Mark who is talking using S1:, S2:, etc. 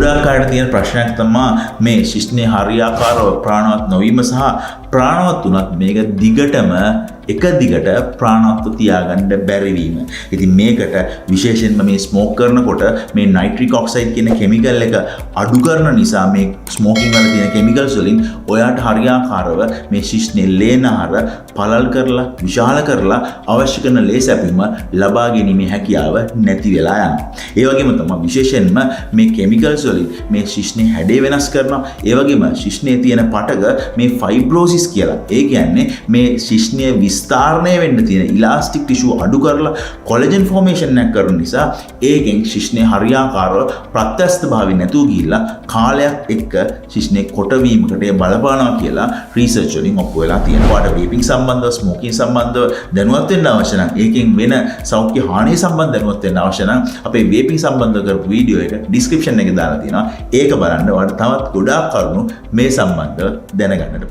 S1: ගොඩාක් අයට තියෙන ප්‍රශ්නයක් තමයි මේ ශිෂ්ණයේ හරියාකාරව ප්‍රාණවත් නොවීම සහ ප්‍රාණවත් වුණත් මේක දිගටම එක දිගට ප්‍රාණවත්ව තියාගන්න බැරි වීම. ඉතින් මේකට විශේෂයෙන්ම මේ ස්මෝක් කරනකොට මේ නයිට්‍රික් ඔක්සයිඩ් කියන කෙමිකල් එක අඩු කරන නිසා මේ ස්මෝකින් වල තියෙන කෙමිකල්ස් වලින් ඔයාට හරියාකාරව මේ ශිෂ්ණයේ ලේනහර පළල් කරලා විශාල කරලා අවශ්‍ය කරන ලේ සැපීම ලබා ගැනීමේ හැකියාව නැති වෙලා යනවා. ඒ වගේම තමයි විශේෂයෙන්ම මේ කෙමිකල්ස් වලින් මේ ශිෂ්ණයේ හැඩය වෙනස් කරනවා. ඒ වගේම ශිෂ්ණයේ තියෙන පටක මේ ෆයිබ්‍රෝසිස් කියලා. ඒ කියන්නේ මේ ශිෂ්ණයේ විස්තරණය වෙන්න තියෙන ඉලාස්ටික් ටිෂු අඩු කරලා කොලජන් ෆෝමේෂන් එකක් කරන නිසා ඒකෙන් ශිෂ්ණයේ හරියාකාරව ප්‍රත්‍යස්තභාවය නැතුව ගිහිල්ලා කාලයක් එක්ක ශිෂ්ණයේ කොටවීමකට බලපානවා කියලා රිසර්ච් වලින් ඔප්පු වෙලා තියෙනවා. ඔයාලට වේපින් සම්බන්ධව ස්මෝකින් සම්බන්ධව දැනුවත් වෙන්න අවශ්‍ය නම් ඒකෙන් වෙන සෞඛ්‍ය හානිය සම්බන්ධව දැනුවත් වෙන්න අවශ්‍ය නම් අපේ වේපින් සම්බන්ධව කරපු වීඩියෝ එක ඩිස්ක්‍රිප්ෂන් එකේ දාලා තියෙනවා. ඒක බලන්න ඔයාලට තවත් ගොඩාක් කරුණු මේ සම්බන්ධව දැනගන්නට